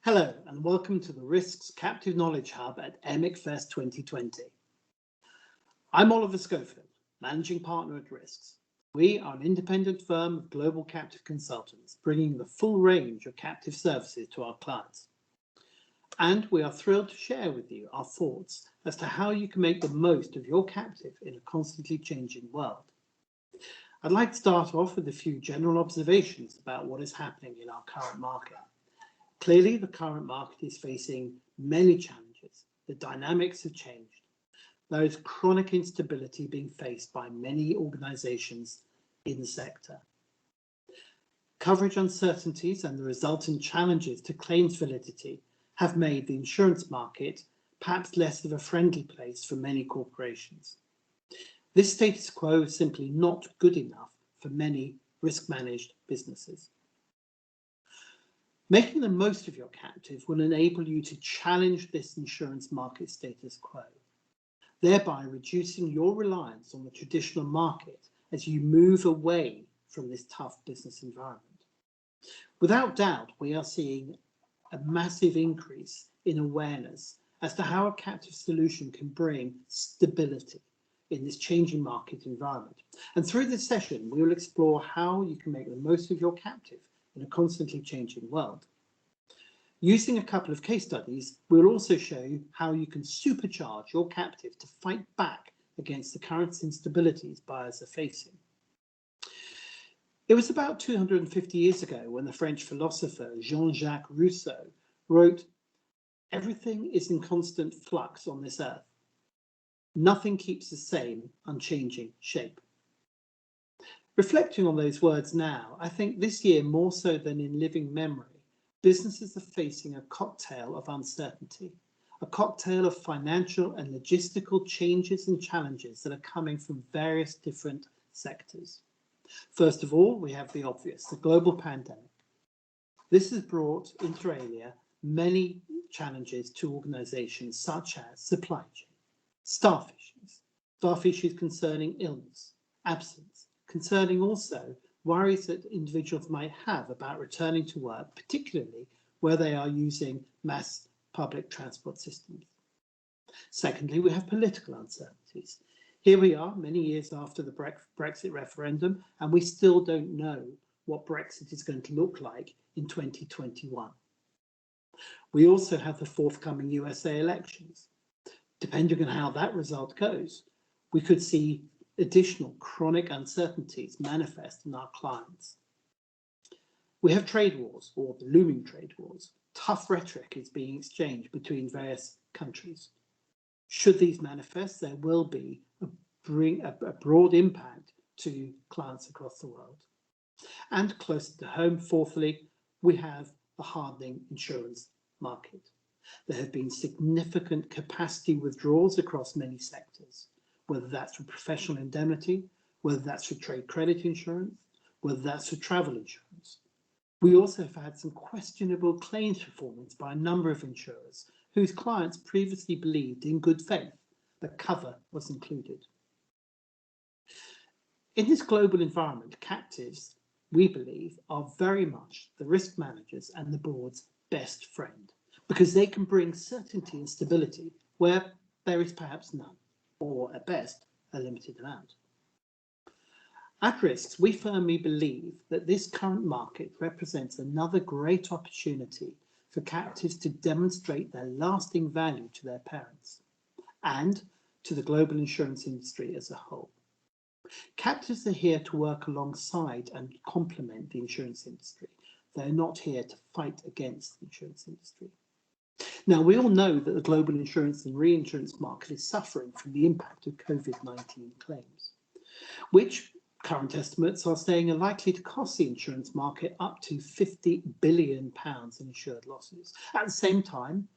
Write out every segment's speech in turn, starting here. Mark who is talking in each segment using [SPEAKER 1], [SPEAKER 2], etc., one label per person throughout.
[SPEAKER 1] Hello and welcome to the RISCS Captive Knowledge Hub at AIRMIC Fest 2020. I'm Oliver Schofield, Managing Partner at RISCS. We are an independent firm of global captive consultants, bringing the full range of captive services to our clients. And we are thrilled to share with you our thoughts as to how you can make the most of your captive in a constantly changing world. I'd like to start off with a few general observations about what is happening in our current market. Clearly, the current market is facing many challenges. The dynamics have changed. There is chronic instability being faced by many organisations in the sector. Coverage uncertainties and the resultant challenges to claims validity have made the insurance market perhaps less of a friendly place for many corporations. This status quo is simply not good enough for many risk-managed businesses. Making the most of your captive will enable you to challenge this insurance market status quo, thereby reducing your reliance on the traditional market as you move away from this tough business environment. Without doubt, we are seeing a massive increase in awareness as to how a captive solution can bring stability in this changing market environment. And through this session, we will explore how you can make the most of your captive in a constantly changing world. Using a couple of case studies, we'll also show you how you can supercharge your captive to fight back against the current instabilities buyers are facing. It was about 250 years ago when the French philosopher Jean-Jacques Rousseau wrote, "Everything is in constant flux on this earth. Nothing keeps the same unchanging shape." Reflecting on those words now, I think this year more so than in living memory, businesses are facing a cocktail of uncertainty, a cocktail of financial and logistical changes and challenges that are coming from various different sectors. First of all, we have the obvious, the global pandemic. This has brought, inter alia, many challenges to organisations such as supply chain, staff issues concerning illness, absence, concerning also worries that individuals might have about returning to work, particularly where they are using mass public transport systems. Secondly, we have political uncertainties. Here we are many years after the Brexit referendum, and we still don't know what Brexit is going to look like in 2021. We also have the forthcoming USA elections. Depending on how that result goes, we could see additional chronic uncertainties manifest in our clients. We have trade wars, or the looming trade wars. Tough rhetoric is being exchanged between various countries. Should these manifest, there will be a broad impact to clients across the world. And closer to home, fourthly, we have the hardening insurance market. There have been significant capacity withdrawals across many sectors, whether that's for professional indemnity, whether that's for trade credit insurance, whether that's for travel insurance. We also have had some questionable claims performance by a number of insurers whose clients previously believed in good faith that cover was included. In this global environment, captives, we believe, are very much the risk managers and the board's best friend, because they can bring certainty and stability where there is perhaps none, or at best, a limited amount. At RISCS, we firmly believe that this current market represents another great opportunity for captives to demonstrate their lasting value to their parents and to the global insurance industry as a whole. Captives are here to work alongside and complement the insurance industry. They're not here to fight against the insurance industry. Now, we all know that the global insurance and reinsurance market is suffering from the impact of COVID-19 claims, which current estimates are saying are likely to cost the insurance market up to £50 billion in insured losses. At the same time,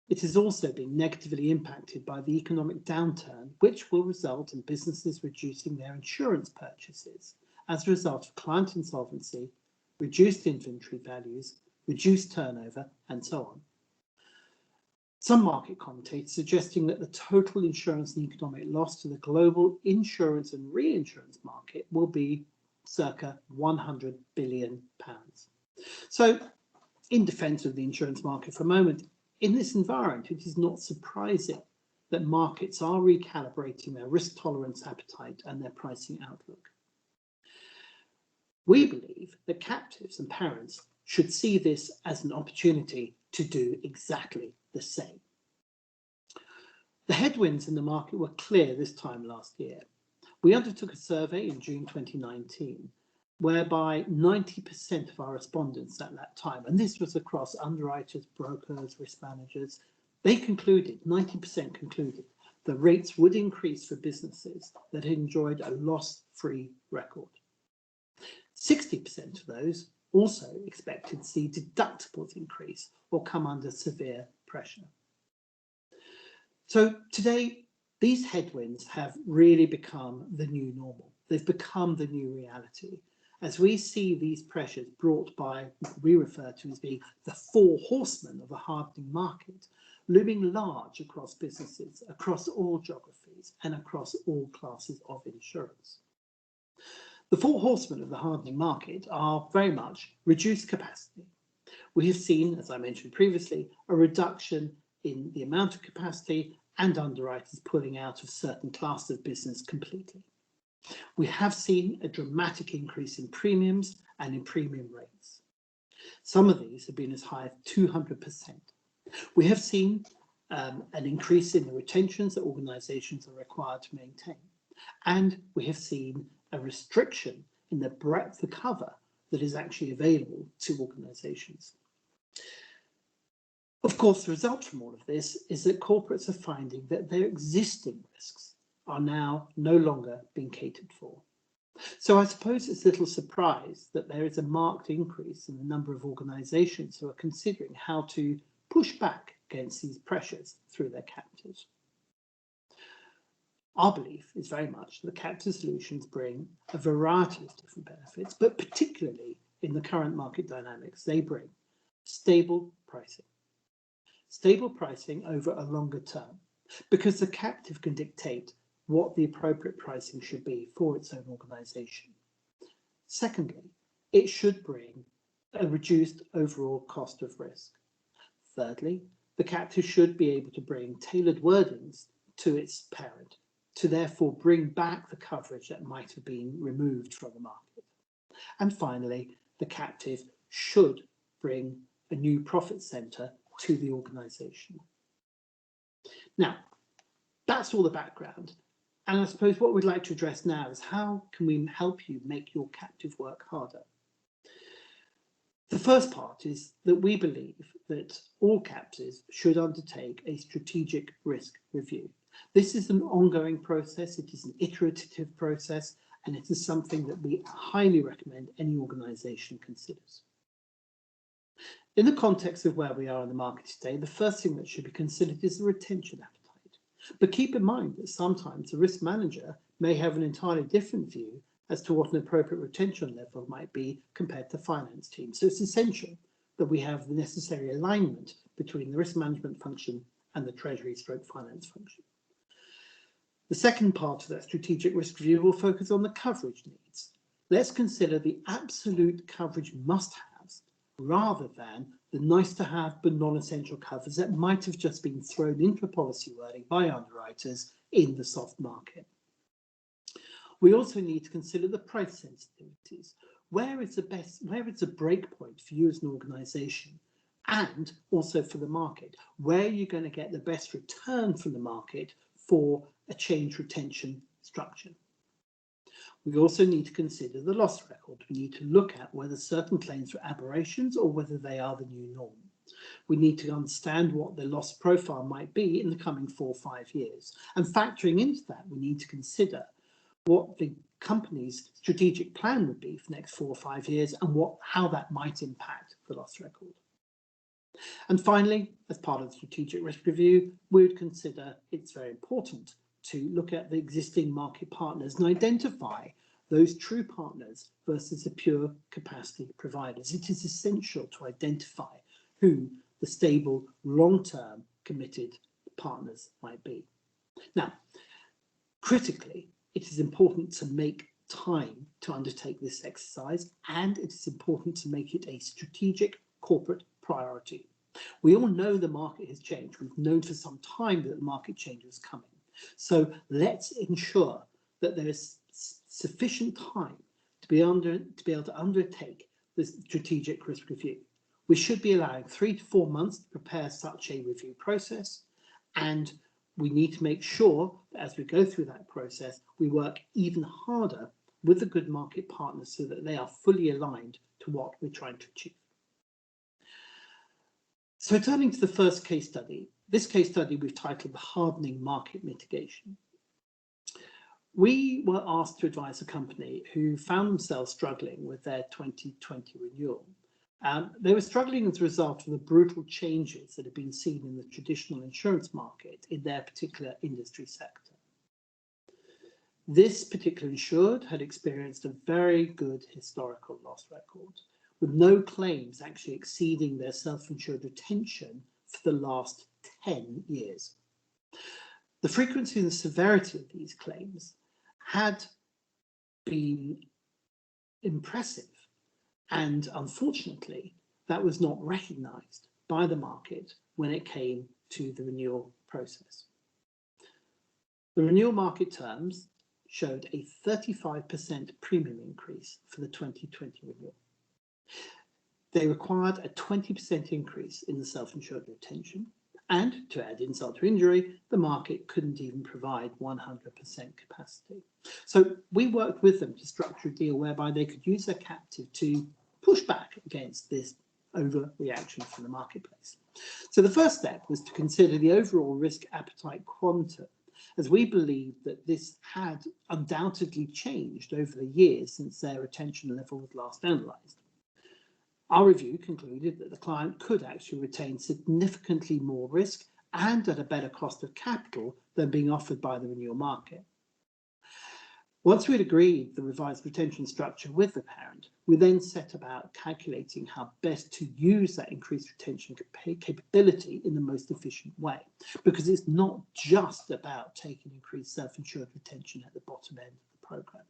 [SPEAKER 1] it is also being negatively impacted by the economic downturn, which will result in businesses reducing their insurance purchases as a result of client insolvency, reduced inventory values, reduced turnover, and so on. Some market commentators suggesting that the total insurance and economic loss to the global insurance and reinsurance market will be circa £100 billion. So in defence of the insurance market for a moment, in this environment, it is not surprising that markets are recalibrating their risk tolerance appetite and their pricing outlook. We believe that captives and parents should see this as an opportunity to do exactly the same. The headwinds in the market were clear this time last year. We undertook a survey in June 2019, whereby 90% of our respondents at that time, and this was across underwriters, brokers, risk managers, they concluded, 90% concluded, the rates would increase for businesses that had enjoyed a loss-free record. 60% of those also expected to see deductibles increase or come under severe pressure. So today, these headwinds have really become the new normal. They've become the new reality. As we see these pressures brought by what we refer to as being the four horsemen of a hardening market, looming large across businesses, across all geographies, and across all classes of insurance. The four horsemen of the hardening market are very much reduced capacity. We have seen, as I mentioned previously, a reduction in the amount of capacity and underwriters pulling out of certain classes of business completely. We have seen a dramatic increase in premiums and in premium rates. Some of these have been as high as 200%. We have seen an increase in the retentions that organisations are required to maintain. And we have seen a restriction in the breadth of cover that is actually available to organisations. Of course, the result from all of this is that corporates are finding that their existing risks are now no longer being catered for. So I suppose it's little surprise that there is a marked increase in the number of organisations who are considering how to push back against these pressures through their captives. Our belief is very much that the captive solutions bring a variety of different benefits, but particularly in the current market dynamics, they bring stable pricing. Stable pricing over a longer term, because the captive can dictate what the appropriate pricing should be for its own organisation. Secondly, it should bring a reduced overall cost of risk. Thirdly, the captive should be able to bring tailored wordings to its parent, to therefore bring back the coverage that might have been removed from the market. And finally, the captive should bring a new profit centre to the organisation. Now, that's all the background. And I suppose what we'd like to address now is how can we help you make your captive work harder? The first part is that we believe that all captives should undertake a strategic risk review. This is an ongoing process, it is an iterative process, and it is something that we highly recommend any organisation considers. In the context of where we are in the market today, the first thing that should be considered is the retention appetite. But keep in mind that sometimes the risk manager may have an entirely different view as to what an appropriate retention level might be compared to the finance team. So it's essential that we have the necessary alignment between the risk management function and the treasury/finance function. The second part of that strategic risk review will focus on the coverage needs. Let's consider the absolute coverage must-haves rather than the nice-to-have but non-essential covers that might have just been thrown into policy wording by underwriters in the soft market. We also need to consider the price sensitivities. Where is a break point for you as an organisation, and also for the market? Where are you going to get the best return from the market for a change retention structure? We also need to consider the loss record. We need to look at whether certain claims are aberrations or whether they are the new norm. We need to understand what the loss profile might be in the coming 4 or 5 years. And factoring into that, we need to consider what the company's strategic plan would be for the next 4 or 5 years and how that might impact the loss record. And finally, as part of the strategic risk review, we would consider it's very important to look at the existing market partners and identify those true partners versus the pure capacity providers. It is essential to identify who the stable, long-term committed partners might be. Now, critically, it is important to make time to undertake this exercise, and it is important to make it a strategic corporate priority. We all know the market has changed. We've known for some time that the market change was coming. So let's ensure that there is sufficient time to be able to undertake this strategic risk review. We should be allowing 3 to 4 months to prepare such a review process, and we need to make sure that as we go through that process, we work even harder with the good market partners so that they are fully aligned to what we're trying to achieve. So turning to the first case study, this case study we've titled The Hardening Market Mitigation. We were asked to advise a company who found themselves struggling with their 2020 renewal. They were struggling as a result of the brutal changes that had been seen in the traditional insurance market in their particular industry sector. This particular insured had experienced a very good historical loss record, with no claims actually exceeding their self-insured retention for the last 10 years. The frequency and the severity of these claims had been impressive, and unfortunately, that was not recognised by the market when it came to the renewal process. The renewal market terms showed a 35% premium increase for the 2020 renewal. They required a 20% increase in the self-insured retention, and to add insult to injury, the market couldn't even provide 100% capacity. So we worked with them to structure a deal whereby they could use their captive to push back against this overreaction from the marketplace. So the first step was to consider the overall risk appetite quantum, as we believed that this had undoubtedly changed over the years since their retention level was last analysed. Our review concluded that the client could actually retain significantly more risk and at a better cost of capital than being offered by the renewal market. Once we'd agreed the revised retention structure with the parent, we then set about calculating how best to use that increased retention capability in the most efficient way, because it's not just about taking increased self-insured retention at the bottom end of the programme.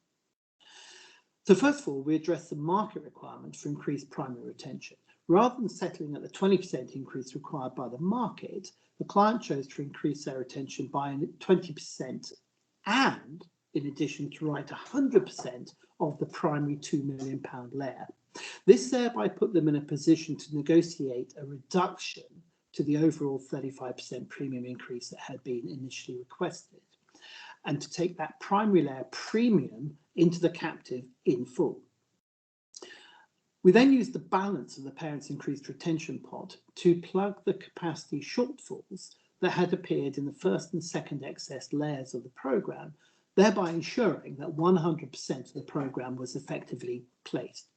[SPEAKER 1] So first of all, we addressed the market requirement for increased primary retention. Rather than settling at the 20% increase required by the market, the client chose to increase their retention by 20% and, in addition, to write 100% of the primary £2 million layer. This thereby put them in a position to negotiate a reduction to the overall 35% premium increase that had been initially requested, and to take that primary layer premium into the captive in full. We then used the balance of the parent's increased retention pot to plug the capacity shortfalls that had appeared in the first and second excess layers of the programme, thereby ensuring that 100% of the programme was effectively placed.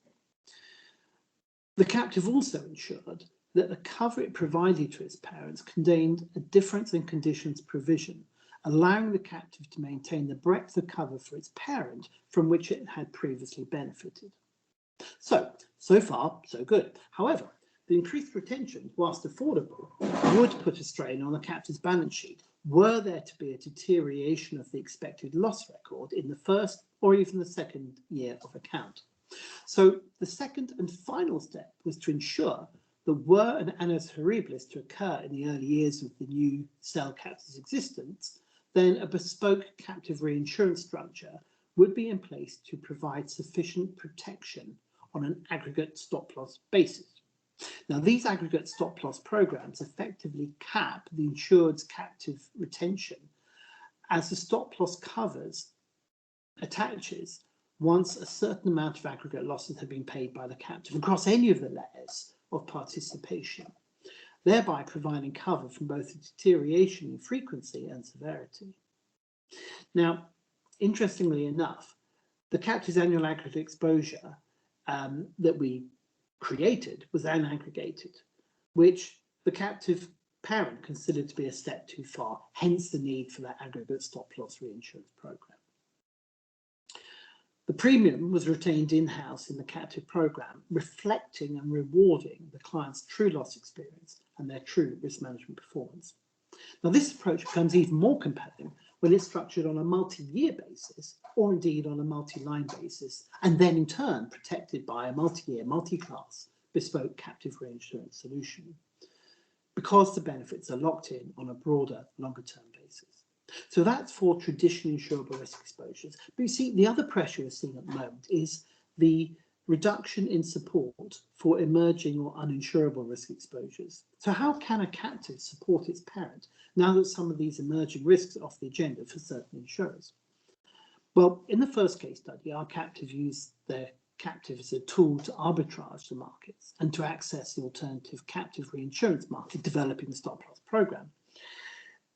[SPEAKER 1] The captive also ensured that the cover it provided to its parents contained a difference in conditions provision, allowing the captive to maintain the breadth of cover for its parent from which it had previously benefited. So far, so good. However, the increased retention, whilst affordable, would put a strain on the captive's balance sheet were there to be a deterioration of the expected loss record in the first or even the second year of account. So the second and final step was to ensure that were an annus horribilis to occur in the early years of the new cell captive's existence, then a bespoke captive reinsurance structure would be in place to provide sufficient protection on an aggregate stop-loss basis. Now, these aggregate stop-loss programs effectively cap the insured's captive retention as the stop-loss covers attaches once a certain amount of aggregate losses have been paid by the captive across any of the layers of participation, thereby providing cover from both a deterioration in frequency and severity. Now, interestingly enough, the captive's annual aggregate exposure that we created was unaggregated, which the captive parent considered to be a step too far, hence the need for that aggregate stop-loss reinsurance program. The premium was retained in-house in the captive program, reflecting and rewarding the client's true loss experience and their true risk management performance. Now, this approach becomes even more compelling when it's structured on a multi-year basis, or indeed on a multi-line basis, and then in turn protected by a multi-year, multi-class bespoke captive reinsurance solution, because the benefits are locked in on a broader, longer-term basis. So that's for traditional insurable risk exposures. But you see, the other pressure we're seeing at the moment is the reduction in support for emerging or uninsurable risk exposures. So how can a captive support its parent now that some of these emerging risks are off the agenda for certain insurers? Well, in the first case study, our captive used their captive as a tool to arbitrage the markets and to access the alternative captive reinsurance market, developing the stop loss program.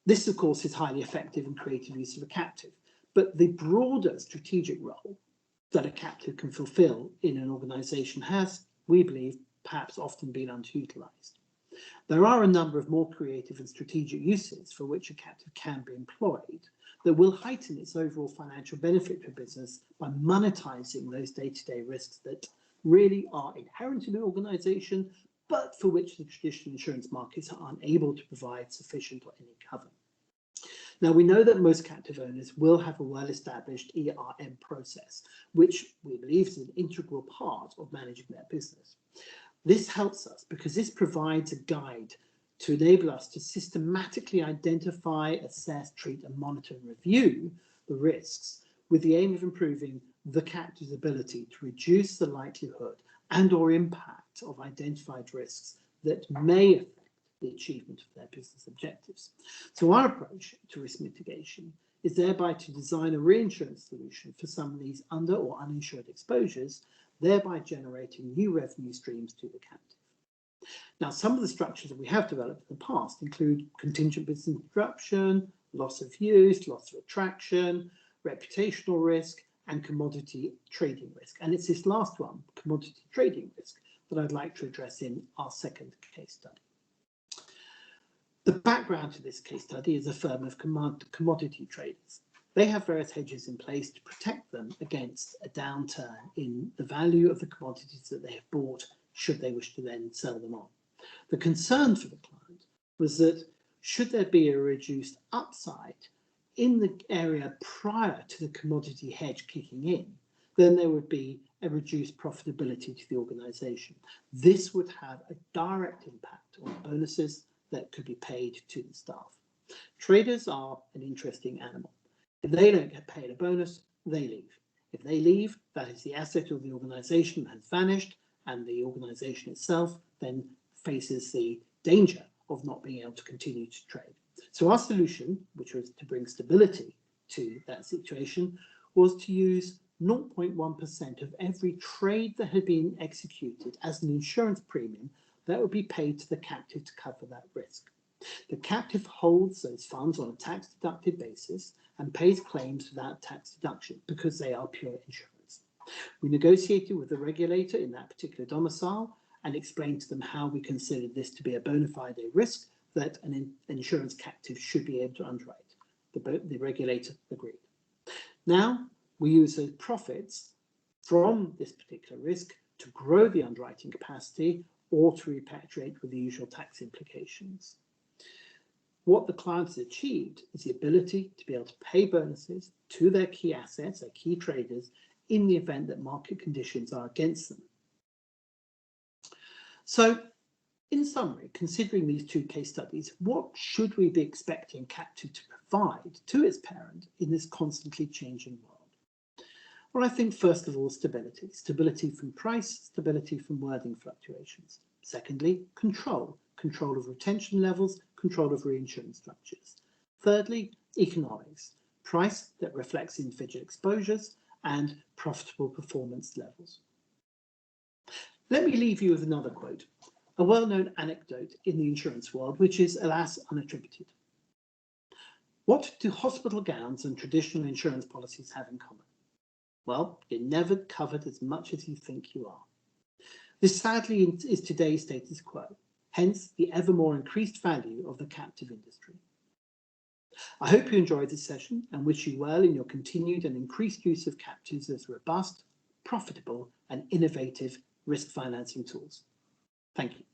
[SPEAKER 1] This, of course, is highly effective and creative use of a captive, but the broader strategic role that a captive can fulfill in an organisation has, we believe, perhaps often been underutilised. There are a number of more creative and strategic uses for which a captive can be employed that will heighten its overall financial benefit for business by monetising those day-to-day risks that really are inherent in an organisation, but for which the traditional insurance markets are unable to provide sufficient or any cover. Now, we know that most captive owners will have a well-established ERM process, which we believe is an integral part of managing their business. This helps us because this provides a guide to enable us to systematically identify, assess, treat, and monitor and review the risks with the aim of improving the captive's ability to reduce the likelihood and or impact of identified risks that may affect the achievement of their business objectives. So our approach to risk mitigation is thereby to design a reinsurance solution for some of these under or uninsured exposures, thereby generating new revenue streams to the captive. Now, some of the structures that we have developed in the past include contingent business interruption, loss of use, loss of attraction, reputational risk, and commodity trading risk. And it's this last one, commodity trading risk, that I'd like to address in our second case study. The background to this case study is a firm of commodity traders. They have various hedges in place to protect them against a downturn in the value of the commodities that they have bought, should they wish to then sell them on. The concern for the client was that should there be a reduced upside in the area prior to the commodity hedge kicking in, then there would be a reduced profitability to the organisation. This would have a direct impact on bonuses that could be paid to the staff. Traders are an interesting animal. If they don't get paid a bonus, they leave. If they leave, that is the asset of the organisation has vanished, and the organisation itself then faces the danger of not being able to continue to trade. So our solution, which was to bring stability to that situation, was to use 0.1% of every trade that had been executed as an insurance premium that would be paid to the captive to cover that risk. The captive holds those funds on a tax-deducted basis and pays claims without tax deduction because they are pure insurance. We negotiated with the regulator in that particular domicile and explained to them how we considered this to be a bona fide risk that an insurance captive should be able to underwrite. The regulator agreed. Now, we use those profits from this particular risk to grow the underwriting capacity or to repatriate with the usual tax implications. What the clients achieved is the ability to be able to pay bonuses to their key assets, their key traders, in the event that market conditions are against them. So, in summary, considering these two case studies, what should we be expecting captive to provide to its parent in this constantly changing world? Well, I think first of all, stability. Stability from price, stability from wording fluctuations. Secondly, control. Control of retention levels, control of reinsurance structures. Thirdly, economics. Price that reflects individual exposures and profitable performance levels. Let me leave you with another quote, a well-known anecdote in the insurance world, which is, alas, unattributed. What do hospital gowns and traditional insurance policies have in common? Well, you're never covered as much as you think you are. This sadly is today's status quo, hence the ever more increased value of the captive industry. I hope you enjoyed this session and wish you well in your continued and increased use of captives as robust, profitable and innovative risk financing tools. Thank you.